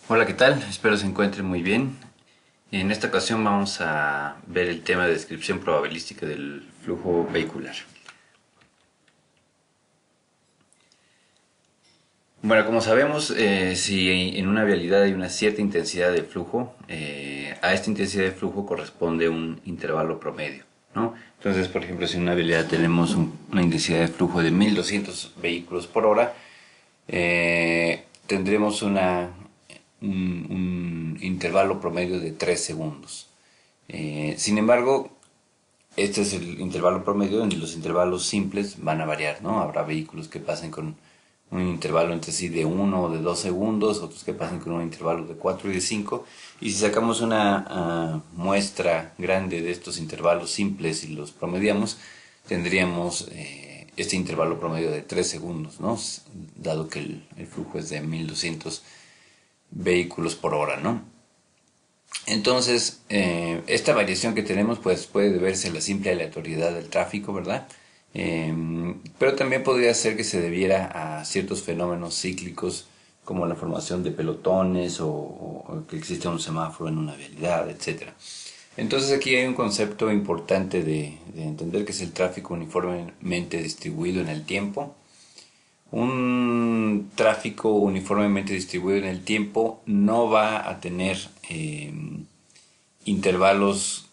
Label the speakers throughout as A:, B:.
A: Hola, ¿qué tal? Espero se encuentren muy bien. En esta ocasión vamos a ver el tema de descripción probabilística del flujo vehicular. Bueno, como sabemos, si en una vialidad hay una cierta intensidad de flujo, a esta intensidad de flujo corresponde un intervalo promedio, ¿no? Entonces, por ejemplo, si en una vialidad tenemos una intensidad de flujo de 1200 vehículos por hora, tendremos un intervalo promedio de 3 segundos. Sin embargo, este es el intervalo promedio, y los intervalos simples van a variar, ¿no? Habrá vehículos que pasen con un intervalo entre sí de 1 o de 2 segundos, otros que pasen con un intervalo de 4 y de 5. Y si sacamos una muestra grande de estos intervalos simples y los promediamos, tendríamos este intervalo promedio de 3 segundos, ¿no? Dado que el flujo es de 1200 vehículos por hora, ¿no? Entonces, esta variación que tenemos pues puede deberse a la simple aleatoriedad del tráfico, ¿verdad? Pero también podría ser que se debiera a ciertos fenómenos cíclicos como la formación de pelotones o que existe un semáforo en una vialidad, etcétera. Entonces aquí hay un concepto importante de entender que es el tráfico uniformemente distribuido en el tiempo. Un tráfico uniformemente distribuido en el tiempo no va a tener intervalos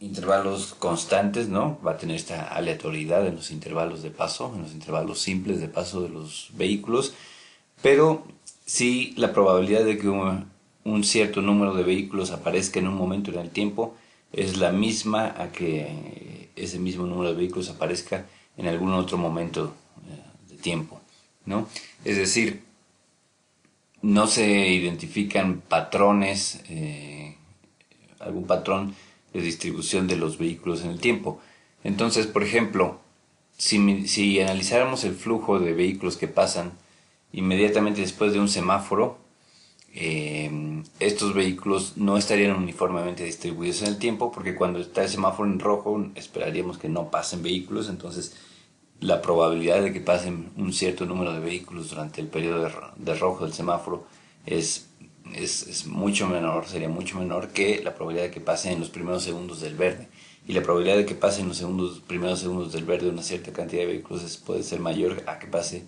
A: intervalos constantes, ¿no? Va a tener esta aleatoriedad en los intervalos de paso, en los intervalos simples de paso de los vehículos, pero sí la probabilidad de que un cierto número de vehículos aparezca en un momento en el tiempo es la misma a que ese mismo número de vehículos aparezca en algún otro momento de tiempo, ¿no? Es decir, no se identifican patrones, algún patrón de distribución de los vehículos en el tiempo. Entonces, por ejemplo, si analizáramos el flujo de vehículos que pasan inmediatamente después de un semáforo, estos vehículos no estarían uniformemente distribuidos en el tiempo, porque cuando está el semáforo en rojo esperaríamos que no pasen vehículos. Entonces la probabilidad de que pasen un cierto número de vehículos durante el periodo de rojo del semáforo es, es mucho menor, sería mucho menor que la probabilidad de que pase en los primeros segundos del verde. Y la probabilidad de que pase en los primeros segundos del verde una cierta cantidad de vehículos puede ser mayor a que pase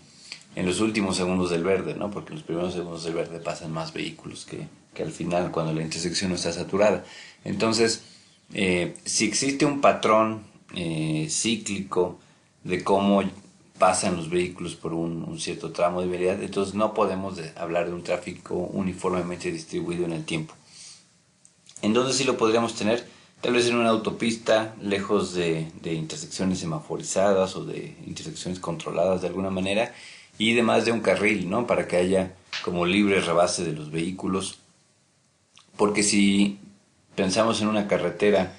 A: en los últimos segundos del verde, ¿no? Porque en los primeros segundos del verde pasan más vehículos que al final, cuando la intersección no está saturada. Entonces, si existe un patrón cíclico de cómo pasan los vehículos por un cierto tramo de vialidad, entonces no podemos hablar de un tráfico uniformemente distribuido en el tiempo. Entonces sí lo podríamos tener, tal vez en una autopista, lejos de intersecciones semaforizadas o de intersecciones controladas de alguna manera, y demás de un carril, ¿no? Para que haya como libre rebase de los vehículos. Porque si pensamos en una carretera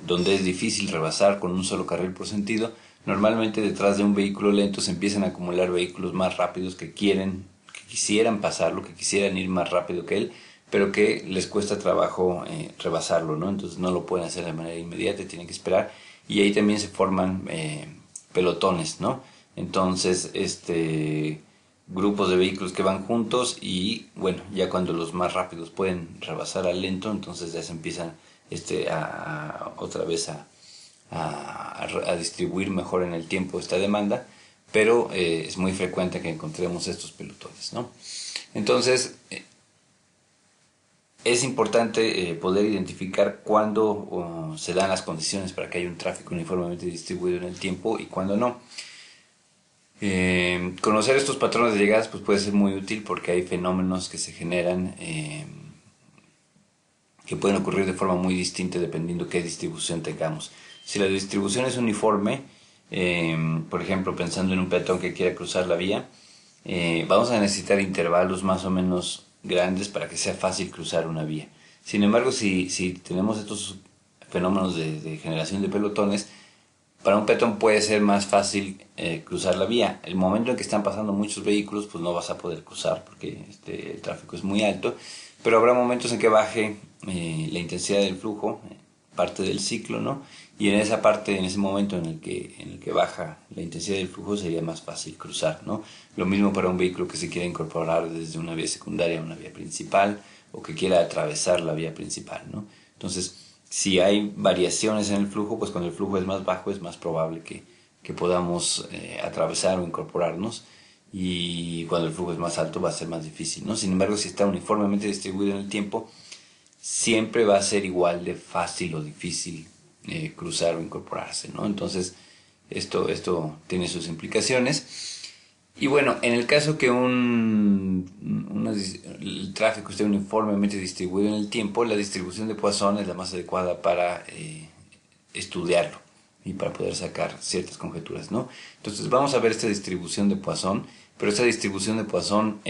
A: donde es difícil rebasar con un solo carril por sentido, normalmente detrás de un vehículo lento se empiezan a acumular vehículos más rápidos que quisieran pasarlo, que quisieran ir más rápido que él, pero que les cuesta trabajo rebasarlo, ¿no? Entonces no lo pueden hacer de manera inmediata, tienen que esperar, y ahí también se forman pelotones, ¿no? Entonces, grupos de vehículos que van juntos, y bueno, ya cuando los más rápidos pueden rebasar al lento, entonces ya se empiezan otra vez a distribuir mejor en el tiempo esta demanda, pero es muy frecuente que encontremos estos pelotones, ¿no? Entonces, es importante poder identificar cuándo se dan las condiciones para que haya un tráfico uniformemente distribuido en el tiempo y cuándo no. Conocer estos patrones de llegadas pues puede ser muy útil, porque hay fenómenos que se generan que pueden ocurrir de forma muy distinta dependiendo qué distribución tengamos. Si la distribución es uniforme, por ejemplo, pensando en un peatón que quiera cruzar la vía, vamos a necesitar intervalos más o menos grandes para que sea fácil cruzar una vía. Sin embargo, si tenemos estos fenómenos de generación de pelotones, para un peatón puede ser más fácil cruzar la vía. El momento en que están pasando muchos vehículos, pues no vas a poder cruzar porque el tráfico es muy alto, pero habrá momentos en que baje la intensidad del flujo, parte del ciclo, ¿no? Y en esa parte, en ese momento en el que baja la intensidad del flujo, sería más fácil cruzar, ¿no? Lo mismo para un vehículo que se quiera incorporar desde una vía secundaria a una vía principal, o que quiera atravesar la vía principal, ¿no? Entonces, si hay variaciones en el flujo, pues cuando el flujo es más bajo es más probable que podamos atravesar o incorporarnos, y cuando el flujo es más alto va a ser más difícil, ¿no? Sin embargo, si está uniformemente distribuido en el tiempo, siempre va a ser igual de fácil o difícil cruzar o incorporarse, ¿no? Entonces, esto tiene sus implicaciones. Y bueno, en el caso que el tráfico esté uniformemente distribuido en el tiempo, la distribución de Poisson es la más adecuada para estudiarlo y para poder sacar ciertas conjeturas, ¿no? Entonces vamos a ver esta distribución de Poisson, pero esta distribución de Poisson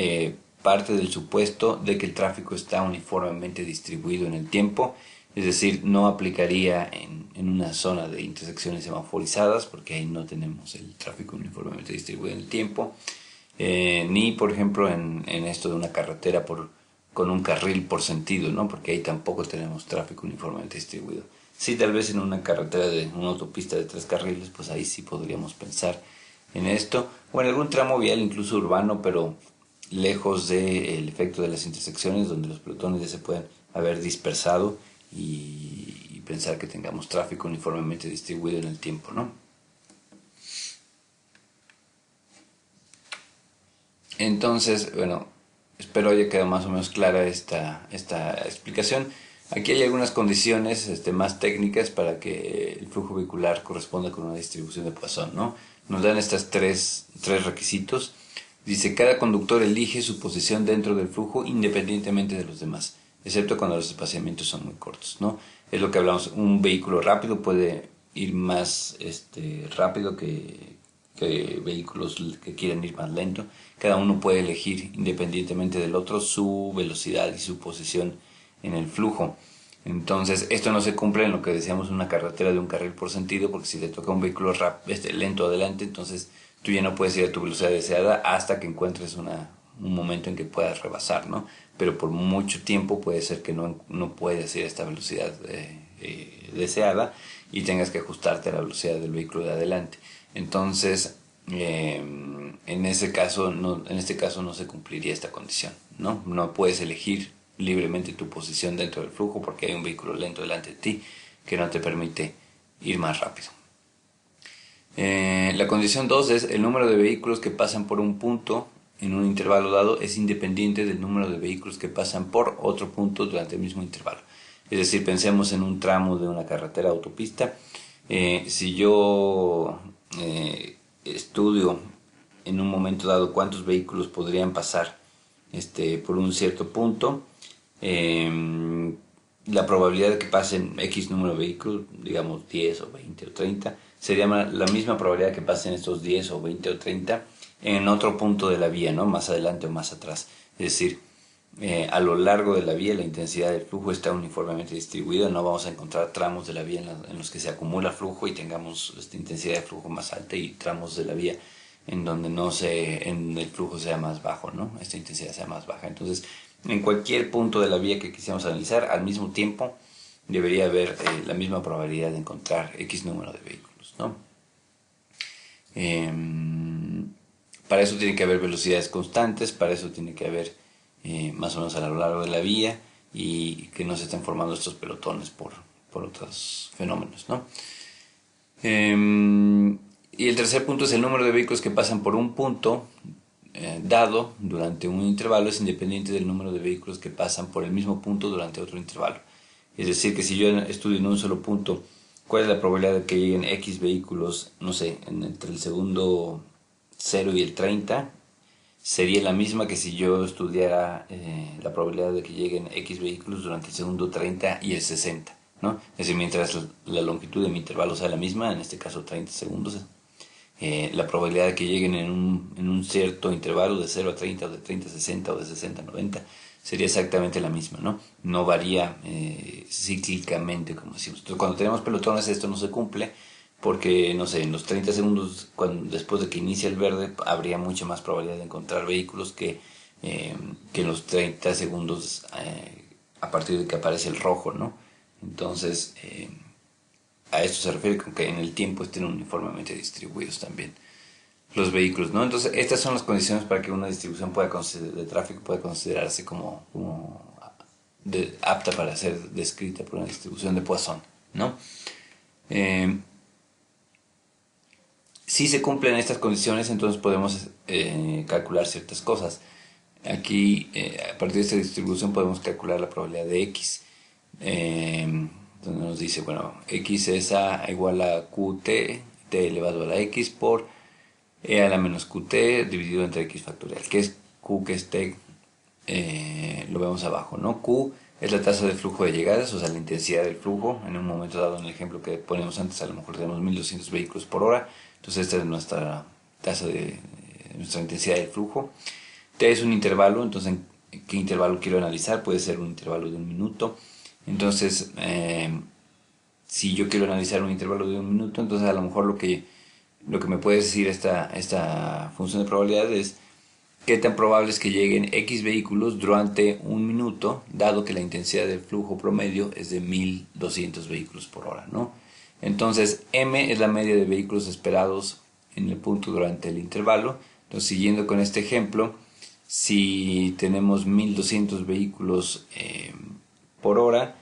A: parte del supuesto de que el tráfico está uniformemente distribuido en el tiempo, es decir, no aplicaría en una zona de intersecciones semaforizadas, porque ahí no tenemos el tráfico uniformemente distribuido en el tiempo, ni por ejemplo en esto de una carretera con un carril por sentido, ¿no? Porque ahí tampoco tenemos tráfico uniformemente distribuido. Sí, tal vez en una carretera de una autopista de 3 carriles, pues ahí sí podríamos pensar en esto, o en algún tramo vial incluso urbano, pero lejos del efecto de las intersecciones, donde los pelotones ya se pueden haber dispersado y pensar que tengamos tráfico uniformemente distribuido en el tiempo, ¿no? Entonces, bueno, espero haya quedado más o menos clara esta explicación. Aquí hay algunas condiciones más técnicas para que el flujo vehicular corresponda con una distribución de Poisson, ¿no? Nos dan estos tres requisitos. Dice, cada conductor elige su posición dentro del flujo independientemente de los demás, excepto cuando los espaciamientos son muy cortos, ¿no? Es lo que hablamos, un vehículo rápido puede ir más rápido que vehículos que quieren ir más lento. Cada uno puede elegir independientemente del otro su velocidad y su posición en el flujo. Entonces, esto no se cumple en lo que decíamos una carretera de un carril por sentido, porque si te toca un vehículo lento adelante, entonces tú ya no puedes ir a tu velocidad deseada hasta que encuentres un momento en que puedas rebasar, ¿no? Pero por mucho tiempo puede ser que no puedas ir a esta velocidad deseada y tengas que ajustarte a la velocidad del vehículo de adelante. Entonces, en este caso no se cumpliría esta condición, ¿no? No puedes elegir libremente tu posición dentro del flujo porque hay un vehículo lento delante de ti que no te permite ir más rápido. La condición 2 es el número de vehículos que pasan por un punto en un intervalo dado es independiente del número de vehículos que pasan por otro punto durante el mismo intervalo. Es decir, pensemos en un tramo de una carretera autopista. Si yo estudio en un momento dado cuántos vehículos podrían pasar por un cierto punto, la probabilidad de que pasen X número de vehículos, digamos 10 o 20 o 30, sería la misma probabilidad que pasen estos 10 o 20 o 30 en otro punto de la vía, ¿no? Más adelante o más atrás. Es decir, a lo largo de la vía la intensidad del flujo está uniformemente distribuida, no vamos a encontrar tramos de la vía en los que se acumula flujo y tengamos intensidad de flujo más alta y tramos de la vía en donde en el flujo sea más bajo, ¿no? Esta intensidad sea más baja. Entonces, en cualquier punto de la vía que quisiéramos analizar, al mismo tiempo debería haber la misma probabilidad de encontrar X número de vehículos, ¿no? Para eso tiene que haber velocidades constantes, para eso tiene que haber más o menos a lo largo de la vía y que no se estén formando estos pelotones por otros fenómenos, ¿no? Y el tercer punto es el número de vehículos que pasan por un punto dado durante un intervalo es independiente del número de vehículos que pasan por el mismo punto durante otro intervalo. Es decir, que si yo estudio en un solo punto cuál es la probabilidad de que lleguen X vehículos, no sé, entre el segundo 0 y el 30, sería la misma que si yo estudiara la probabilidad de que lleguen X vehículos durante el segundo 30 y el 60, ¿no? Es decir, mientras la longitud de mi intervalo sea la misma, en este caso 30 segundos, la probabilidad de que lleguen en un cierto intervalo de 0 a 30 o de 30 a 60 o de 60 a 90 sería exactamente la misma, ¿no? No varía cíclicamente, como decimos. Entonces, cuando tenemos pelotones esto no se cumple porque, no sé, en los 30 segundos después de que inicia el verde habría mucha más probabilidad de encontrar vehículos que en los 30 segundos a partir de que aparece el rojo, ¿no? Entonces, a esto se refiere con que en el tiempo estén uniformemente distribuidos también los vehículos, ¿no? Entonces, estas son las condiciones para que una distribución de tráfico pueda considerarse como apta para ser descrita por una distribución de Poisson, ¿no? Si se cumplen estas condiciones, entonces podemos calcular ciertas cosas. Aquí, a partir de esta distribución, podemos calcular la probabilidad de X. Donde nos dice, bueno, X es A igual a QT, T elevado a la X por E a la menos QT dividido entre X factorial. ¿Qué es Q? ¿Qué es T? Lo vemos abajo, ¿no? Q es la tasa de flujo de llegadas, o sea, la intensidad del flujo. En un momento dado, en el ejemplo que ponemos antes, a lo mejor tenemos 1200 vehículos por hora. Entonces, esta es nuestra tasa nuestra intensidad del flujo. T es un intervalo, entonces, ¿en qué intervalo quiero analizar? Puede ser un intervalo de 1 minuto. Entonces, si yo quiero analizar un intervalo de 1 minuto, entonces a lo mejor lo que me puede decir esta función de probabilidad es qué tan probable es que lleguen X vehículos durante 1 minuto, dado que la intensidad del flujo promedio es de 1200 vehículos por hora, ¿no? Entonces, M es la media de vehículos esperados en el punto durante el intervalo. Entonces, siguiendo con este ejemplo, si tenemos 1200 vehículos por hora,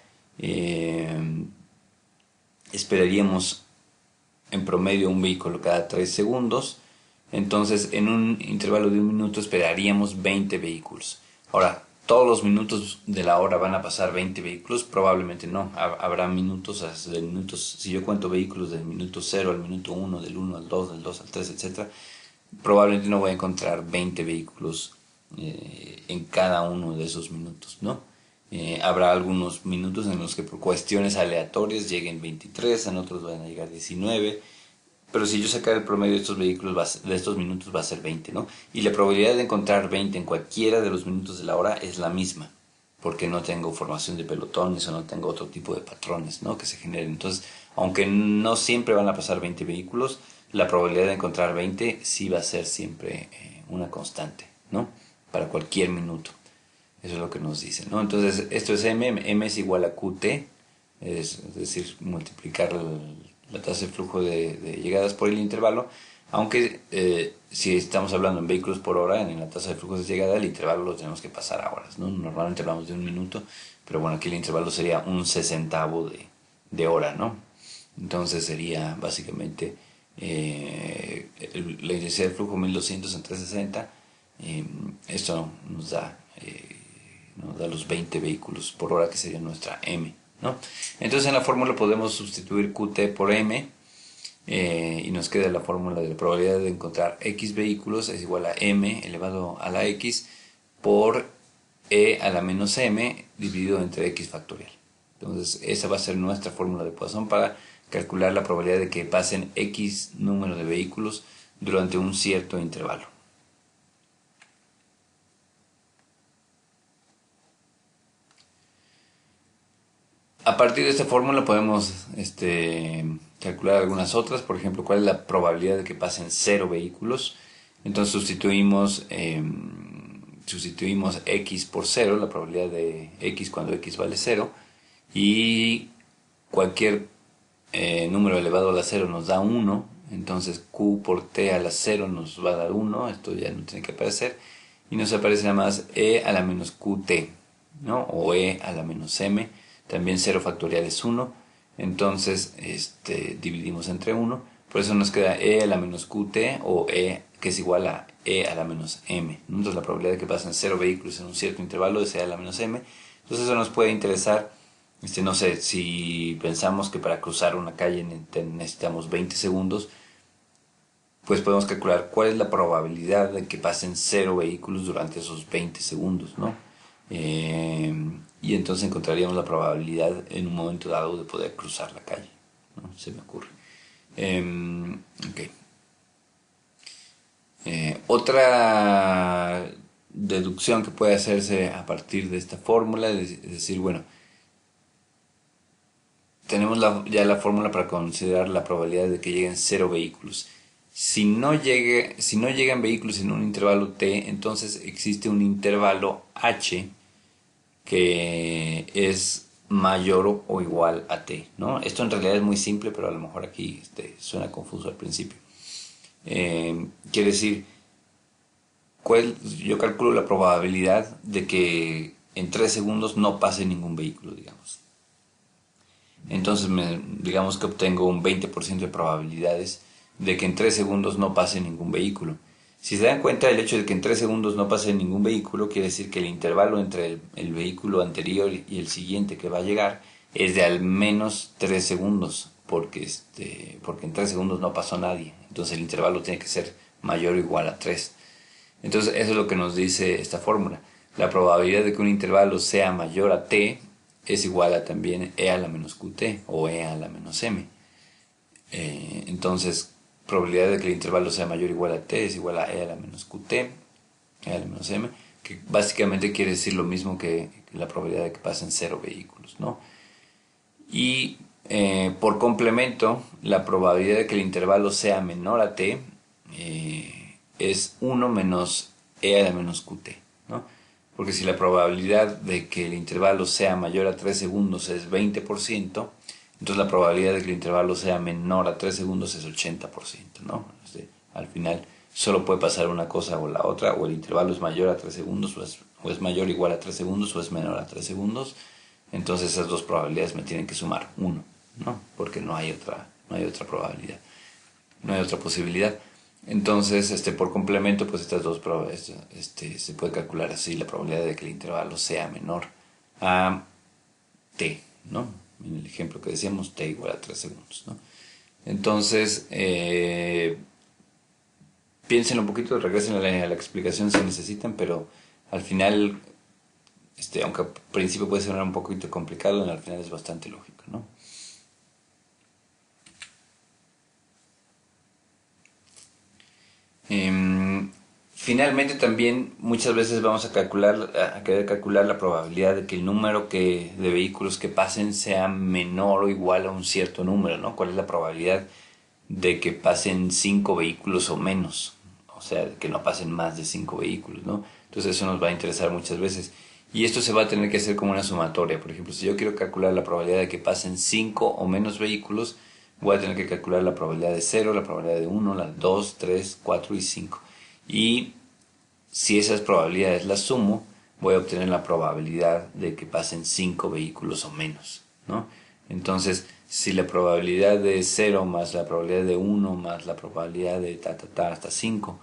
A: esperaríamos en promedio un vehículo cada 3 segundos. Entonces, en un intervalo de 1 minuto esperaríamos 20 vehículos. Ahora, ¿todos los minutos de la hora van a pasar 20 vehículos? Probablemente no. Habrá minutos, si yo cuento vehículos del minuto 0 al minuto 1, del 1 al 2, del 2 al 3, etc., probablemente no voy a encontrar 20 vehículos en cada uno de esos minutos, ¿no? Habrá algunos minutos en los que por cuestiones aleatorias lleguen 23, en otros van a llegar 19, pero si yo sacar el promedio de estos vehículos, de estos minutos va a ser 20, ¿no? Y la probabilidad de encontrar 20 en cualquiera de los minutos de la hora es la misma, porque no tengo formación de pelotones o no tengo otro tipo de patrones, ¿no?, que se generen. Entonces, aunque no siempre van a pasar 20 vehículos, la probabilidad de encontrar 20 sí va a ser siempre una constante, ¿no?, para cualquier minuto. Eso es lo que nos dice, ¿no? Entonces, esto es M es igual a QT, es decir, multiplicar la tasa de flujo de llegadas por el intervalo, aunque si estamos hablando en vehículos por hora, en la tasa de flujo de llegada, el intervalo lo tenemos que pasar a horas, ¿no? Normalmente hablamos de 1 minuto, pero bueno, aquí el intervalo sería 1/60 de hora, ¿no? Entonces sería básicamente la intensidad del flujo 1200 entre 60, esto nos da los 20 vehículos por hora, que sería nuestra M, ¿no? Entonces en la fórmula podemos sustituir QT por M y nos queda la fórmula de la probabilidad de encontrar X vehículos es igual a M elevado a la X por E a la menos M dividido entre X factorial. Entonces esa va a ser nuestra fórmula de Poisson para calcular la probabilidad de que pasen X número de vehículos durante un cierto intervalo. A partir de esta fórmula podemos calcular algunas otras. Por ejemplo, cuál es la probabilidad de que pasen 0 vehículos. Entonces sustituimos X por 0, la probabilidad de X cuando X vale 0. Y cualquier número elevado a la 0 nos da 1. Entonces Q por T a la 0 nos va a dar 1. Esto ya no tiene que aparecer. Y nos aparece nada más E a la menos QT, ¿no? O E a la menos M. También 0 factorial es 1, entonces dividimos entre 1, por eso nos queda E a la menos QT o E, que es igual a E a la menos M. Entonces la probabilidad de que pasen 0 vehículos en un cierto intervalo es E a la menos M. Entonces eso nos puede interesar, no sé, si pensamos que para cruzar una calle necesitamos 20 segundos, pues podemos calcular cuál es la probabilidad de que pasen 0 vehículos durante esos 20 segundos, ¿no? Y entonces encontraríamos la probabilidad en un momento dado de poder cruzar la calle, ¿no? Se me ocurre. Okay. Otra deducción que puede hacerse a partir de esta fórmula es decir, bueno, tenemos ya la fórmula para considerar la probabilidad de que lleguen 0 vehículos. Si no llegan vehículos en un intervalo T, entonces existe un intervalo H que es mayor o igual a t, ¿no? Esto en realidad es muy simple, pero a lo mejor aquí suena confuso al principio. Quiere decir, yo calculo la probabilidad de que en 3 segundos no pase ningún vehículo, digamos. Entonces, digamos que obtengo un 20% de probabilidades de que en 3 segundos no pase ningún vehículo. Si se dan cuenta, el hecho de que en 3 segundos no pase ningún vehículo quiere decir que el intervalo entre el vehículo anterior y el siguiente que va a llegar es de al menos 3 segundos, porque en 3 segundos no pasó nadie. Entonces el intervalo tiene que ser mayor o igual a 3. Entonces eso es lo que nos dice esta fórmula. La probabilidad de que un intervalo sea mayor a t es igual a también e a la menos qt o e a la menos m. Entonces, probabilidad de que el intervalo sea mayor o igual a t es igual a e a la menos qt, e a la menos m, que básicamente quiere decir lo mismo que la probabilidad de que pasen 0 vehículos, ¿no? Y por complemento, la probabilidad de que el intervalo sea menor a t es 1 menos e a la menos qt, ¿no? Porque si la probabilidad de que el intervalo sea mayor a 3 segundos es 20%, entonces la probabilidad de que el intervalo sea menor a 3 segundos es 80%, ¿no? Al final solo puede pasar una cosa o la otra, o el intervalo es mayor a 3 segundos, o es mayor o igual a 3 segundos, o es menor a 3 segundos. Entonces esas dos probabilidades me tienen que sumar 1, ¿no? Porque no hay otra probabilidad, no hay otra posibilidad. Entonces, por complemento, pues estas dos probabilidades, se puede calcular así la probabilidad de que el intervalo sea menor a t, ¿no? En el ejemplo que decíamos, t igual a 3 segundos, ¿no? Entonces, piensen un poquito, regresen a la explicación si necesitan, pero al final, aunque al principio puede sonar un poquito complicado, al final es bastante lógico, ¿no? Finalmente también muchas veces vamos a querer calcular la probabilidad de que el número de vehículos que pasen sea menor o igual a un cierto número, ¿no? ¿Cuál es la probabilidad de que pasen 5 vehículos o menos? O sea, que no pasen más de 5 vehículos, ¿no? Entonces eso nos va a interesar muchas veces. Y esto se va a tener que hacer como una sumatoria. Por ejemplo, si yo quiero calcular la probabilidad de que pasen 5 o menos vehículos, voy a tener que calcular la probabilidad de 0, la probabilidad de 1, la 2, 3, 4 y 5. Y si esas probabilidades las sumo, voy a obtener la probabilidad de que pasen 5 vehículos o menos, ¿no? Entonces, si la probabilidad de 0 más la probabilidad de 1 más la probabilidad de hasta 5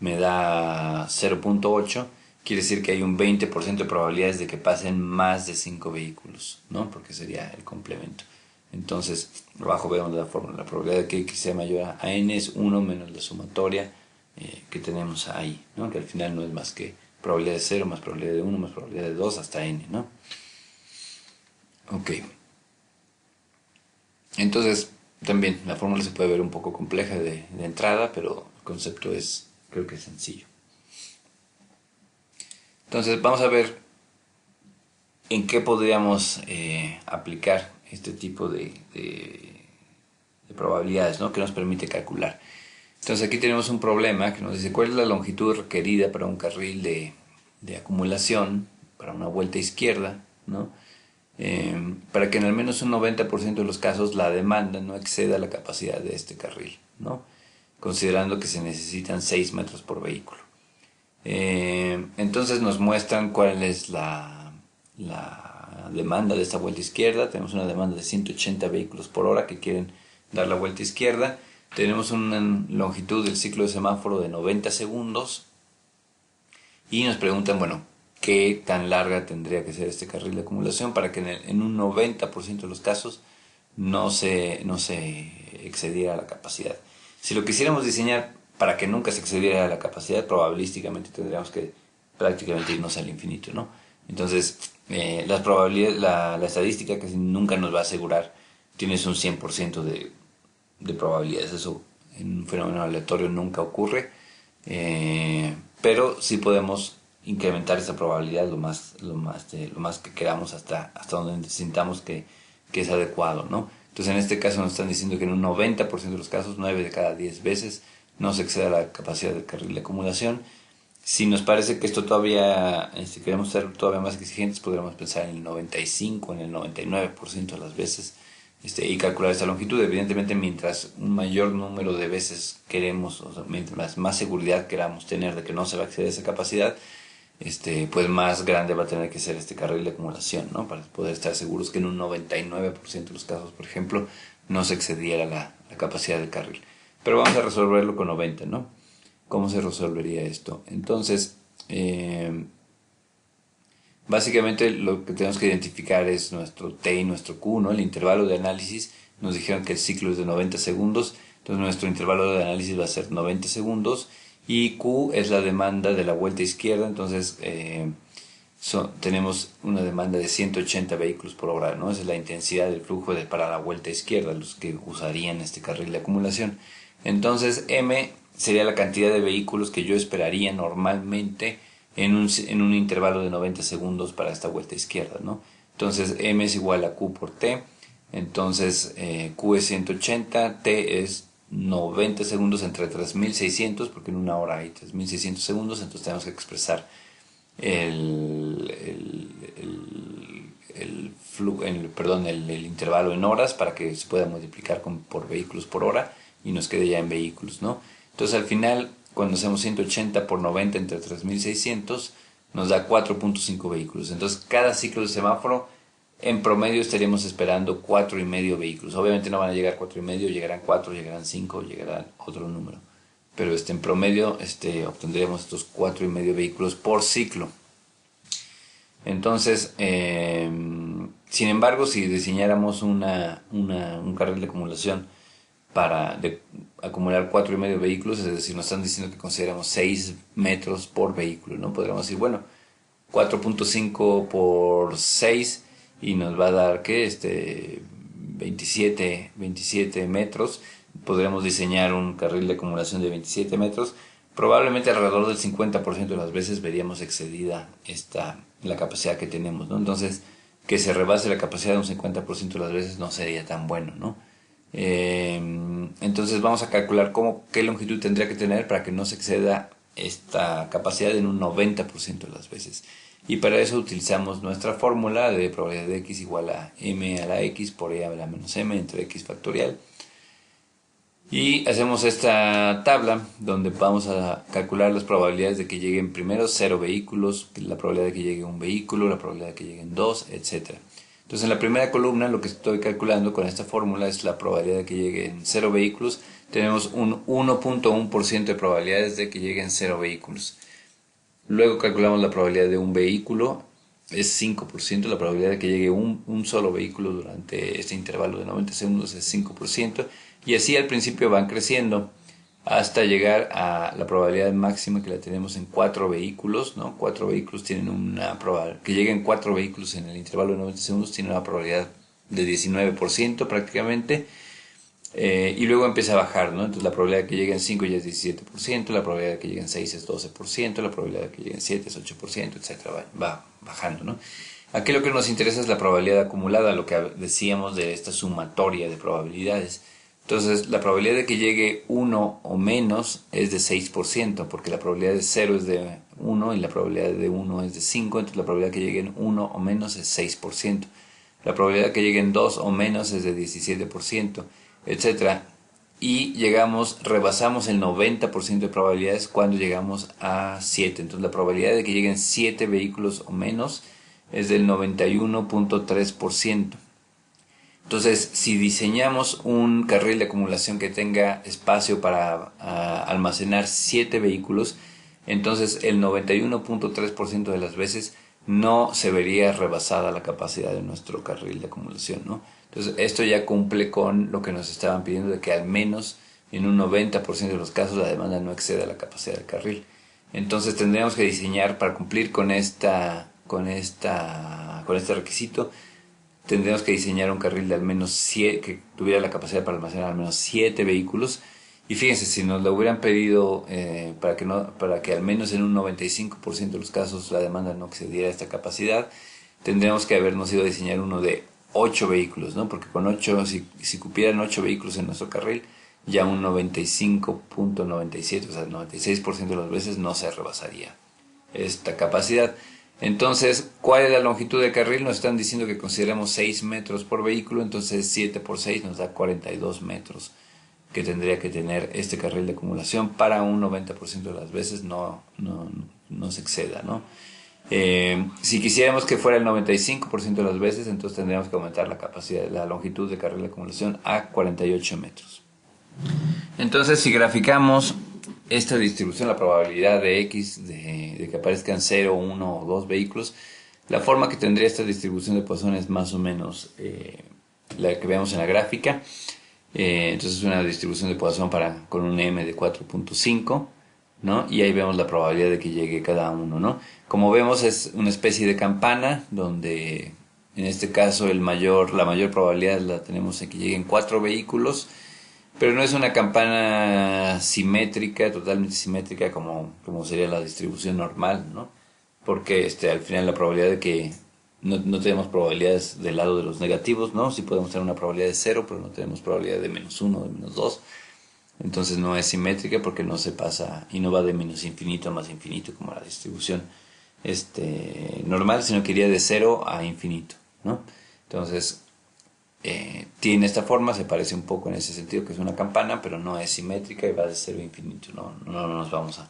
A: me da 0.8, quiere decir que hay un 20% de probabilidades de que pasen más de 5 vehículos, ¿no? Porque sería el complemento. Entonces, abajo vemos la fórmula. La probabilidad de que x sea mayor a n es 1 menos la sumatoria que tenemos ahí, ¿no? Que al final no es más que probabilidad de 0 más probabilidad de 1 más probabilidad de 2 hasta n, ¿no? Ok. Entonces, también la fórmula se puede ver un poco compleja de entrada, pero el concepto creo que es sencillo. Entonces, vamos a ver en qué podríamos aplicar este tipo de probabilidades, ¿no? Que nos permite calcular. Entonces aquí tenemos un problema que nos dice cuál es la longitud requerida para un carril de acumulación, para una vuelta izquierda, ¿no? Para que en al menos un 90% de los casos la demanda no exceda la capacidad de este carril, ¿no? Considerando que se necesitan 6 metros por vehículo. Entonces nos muestran cuál es la demanda de esta vuelta izquierda. Tenemos una demanda de 180 vehículos por hora que quieren dar la vuelta izquierda. Tenemos una longitud del ciclo de semáforo de 90 segundos y nos preguntan, bueno, ¿qué tan larga tendría que ser este carril de acumulación para que en un 90% de los casos no se excediera la capacidad? Si lo quisiéramos diseñar para que nunca se excediera la capacidad, probabilísticamente tendríamos que prácticamente irnos al infinito, ¿no? Entonces, las probabilidades, la estadística que nunca nos va a asegurar, tienes un 100% de probabilidades. Eso en un fenómeno aleatorio nunca ocurre, pero sí podemos incrementar esa probabilidad lo más que queramos hasta donde sintamos que es adecuado, ¿no? Entonces en este caso nos están diciendo que en un 90% de los casos, 9 de cada 10 veces, no se exceda la capacidad del carril de acumulación. Si nos parece que esto todavía, si queremos ser todavía más exigentes, podríamos pensar en el 95, en el 99% de las veces, y calcular esta longitud. Evidentemente, mientras un mayor número de veces queremos, o sea, mientras más seguridad queramos tener de que no se va a exceder esa capacidad, pues más grande va a tener que ser este carril de acumulación, ¿no? Para poder estar seguros que en un 99% de los casos, por ejemplo, no se excediera la capacidad del carril. Pero vamos a resolverlo con 90, ¿no? ¿Cómo se resolvería esto? Entonces, básicamente lo que tenemos que identificar es nuestro T y nuestro Q, ¿no? El intervalo de análisis, nos dijeron que el ciclo es de 90 segundos, entonces nuestro intervalo de análisis va a ser 90 segundos, y Q es la demanda de la vuelta izquierda, entonces tenemos una demanda de 180 vehículos por hora, ¿no? Esa es la intensidad del flujo para la vuelta izquierda, los que usarían este carril de acumulación. Entonces M sería la cantidad de vehículos que yo esperaría normalmente en un intervalo de 90 segundos para esta vuelta izquierda, ¿no? Entonces M es igual a Q por T, entonces Q es 180, T es 90 segundos entre 3600, porque en una hora hay 3600 segundos, entonces tenemos que expresar el intervalo en horas para que se pueda multiplicar por vehículos por hora y nos quede ya en vehículos, ¿no? Entonces al final, cuando hacemos 180 por 90 entre 3600, nos da 4.5 vehículos. Entonces cada ciclo de semáforo, en promedio estaríamos esperando 4,5 vehículos. Obviamente no van a llegar 4,5, llegarán 4, llegarán 5, llegarán otro número. Pero en promedio obtendremos estos 4,5 vehículos por ciclo. Entonces, sin embargo, si diseñáramos un carril de acumulación para acumular 4,5 vehículos, es decir, nos están diciendo que consideramos 6 metros por vehículo, ¿no? Podríamos decir, bueno, 4.5 por 6 y nos va a dar que 27 metros. Podremos diseñar un carril de acumulación de 27 metros. Probablemente alrededor del 50% de las veces veríamos excedida la capacidad que tenemos, ¿no? Entonces, que se rebase la capacidad de un 50% de las veces no sería tan bueno, ¿no? Entonces vamos a calcular qué longitud tendría que tener para que no se exceda esta capacidad en un 90% de las veces. Y para eso utilizamos nuestra fórmula de probabilidad de x igual a m a la x por e a la menos m entre x factorial. Y hacemos esta tabla donde vamos a calcular las probabilidades de que lleguen primero 0 vehículos, la probabilidad de que llegue un vehículo, la probabilidad de que lleguen 2, etc. Entonces en la primera columna lo que estoy calculando con esta fórmula es la probabilidad de que lleguen 0 vehículos. Tenemos un 1.1% de probabilidades de que lleguen 0 vehículos. Luego calculamos la probabilidad de un vehículo, es 5%, la probabilidad de que llegue un solo vehículo durante este intervalo de 90 segundos es 5%, y así al principio van creciendo hasta llegar a la probabilidad máxima que la tenemos en 4 vehículos, ¿no? 4 vehículos tienen una probabilidad, que lleguen 4 vehículos en el intervalo de 90 segundos tiene una probabilidad de 19% prácticamente. Y luego empieza a bajar, ¿no? Entonces la probabilidad de que lleguen 5 ya es 17%, la probabilidad de que lleguen 6 es 12%, la probabilidad de que lleguen 7 es 8%, etc. Va bajando, ¿no? Aquí lo que nos interesa es la probabilidad acumulada, lo que decíamos de esta sumatoria de probabilidades. Entonces la probabilidad de que llegue 1 o menos es de 6%, porque la probabilidad de 0 es de 1 y la probabilidad de 1 es de 5, entonces la probabilidad de que lleguen 1 o menos es 6%. La probabilidad de que lleguen 2 o menos es de 17%. Etcétera, y rebasamos el 90% de probabilidades cuando llegamos a 7. Entonces la probabilidad de que lleguen 7 vehículos o menos es del 91.3%. Entonces, si diseñamos un carril de acumulación que tenga espacio para almacenar 7 vehículos, entonces el 91.3% de las veces no se vería rebasada la capacidad de nuestro carril de acumulación, ¿no? Entonces esto ya cumple con lo que nos estaban pidiendo de que al menos en un 90% de los casos la demanda no exceda la capacidad del carril. Entonces tendríamos que diseñar para cumplir con este requisito, tendríamos que diseñar un carril de al menos 7, que tuviera la capacidad para almacenar al menos 7 vehículos. Y fíjense, si nos lo hubieran pedido para que al menos en un 95% de los casos la demanda no excediera esta capacidad, tendríamos que habernos ido a diseñar uno de 8 vehículos, ¿no? Porque con 8, si cupieran 8 vehículos en nuestro carril, ya un 95.97, o sea, 96% de las veces no se rebasaría esta capacidad. Entonces, ¿cuál es la longitud de carril? Nos están diciendo que consideremos 6 metros por vehículo, entonces 7 por 6 nos da 42 metros que tendría que tener este carril de acumulación para un 90% de las veces no se exceda, ¿no? Si quisiéramos que fuera el 95% de las veces, entonces tendríamos que aumentar la capacidad, la longitud de carril de acumulación a 48 metros. Entonces, si graficamos esta distribución, la probabilidad de X de que aparezcan 0, 1 o 2 vehículos, la forma que tendría esta distribución de Poisson es más o menos la que vemos en la gráfica. Entonces es una distribución de Poisson con un M de 4.5, ¿no? Y ahí vemos la probabilidad de que llegue cada uno, ¿no? Como vemos, es una especie de campana donde en este caso la mayor probabilidad la tenemos en que lleguen 4 vehículos, pero no es una campana simétrica, totalmente simétrica como sería la distribución normal, ¿no? Porque al final la probabilidad de que no tenemos probabilidades del lado de los negativos, ¿no? Sí podemos tener una probabilidad de 0, pero no tenemos probabilidad de -1, de -2. Entonces no es simétrica porque no se pasa y no va de menos infinito a más infinito como la distribución normal, sino que iría de 0 a infinito, ¿no? Entonces tiene esta forma, se parece un poco en ese sentido que es una campana, pero no es simétrica y va de 0 a infinito. No nos vamos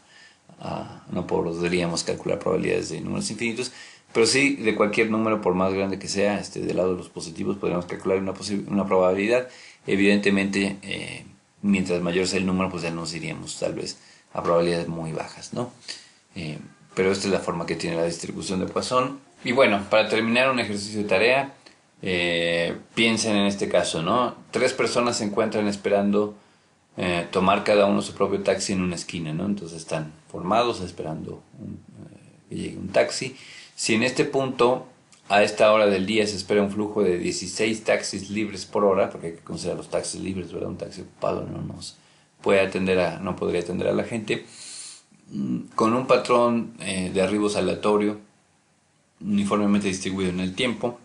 A: no podríamos calcular probabilidades de números infinitos, pero sí de cualquier número, por más grande que sea, del lado de los positivos podríamos calcular una probabilidad. Evidentemente, mientras mayor sea el número, pues ya nos iríamos tal vez a probabilidades muy bajas, ¿no? Pero esta es la forma que tiene la distribución de Poisson. Y bueno, para terminar un ejercicio de tarea, piensen en este caso, ¿no? 3 personas se encuentran esperando tomar cada uno su propio taxi en una esquina, ¿no? Entonces están formados esperando que llegue un taxi. Si en este punto, a esta hora del día, se espera un flujo de 16 taxis libres por hora, porque hay que considerar los taxis libres, ¿verdad? Un taxi ocupado no podría atender a la gente, con un patrón de arribos aleatorio, uniformemente distribuido en el tiempo,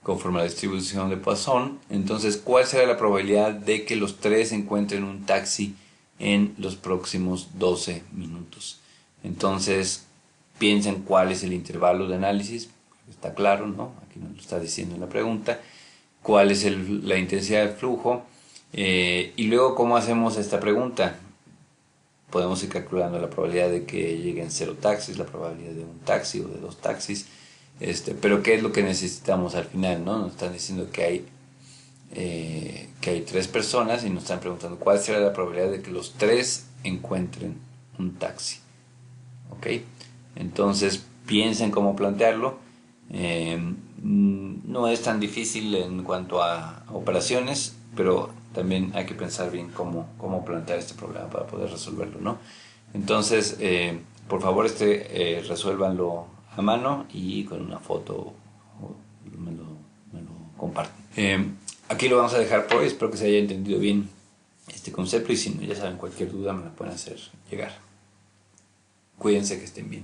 A: conforme a la distribución de Poisson. Entonces, ¿cuál será la probabilidad de que los 3 encuentren un taxi en los próximos 12 minutos? Entonces, piensen cuál es el intervalo de análisis. Está claro, ¿no? Aquí nos lo está diciendo en la pregunta. ¿Cuál es la intensidad del flujo? Y luego, ¿cómo hacemos esta pregunta? Podemos ir calculando la probabilidad de que lleguen 0 taxis, la probabilidad de un taxi o de 2 taxis. Pero ¿qué es lo que necesitamos al final, no? Nos están diciendo que hay 3 personas y nos están preguntando cuál será la probabilidad de que los 3 encuentren un taxi. ¿Ok? Entonces piensen cómo plantearlo. No es tan difícil en cuanto a operaciones, pero también hay que pensar bien cómo plantear este problema para poder resolverlo, ¿no? Entonces, por favor, resuélvanlo a mano y con una foto me lo comparten. Aquí lo vamos a dejar por hoy. Espero que se haya entendido bien este concepto y si no, ya saben, cualquier duda me la pueden hacer llegar. Cuídense, que estén bien.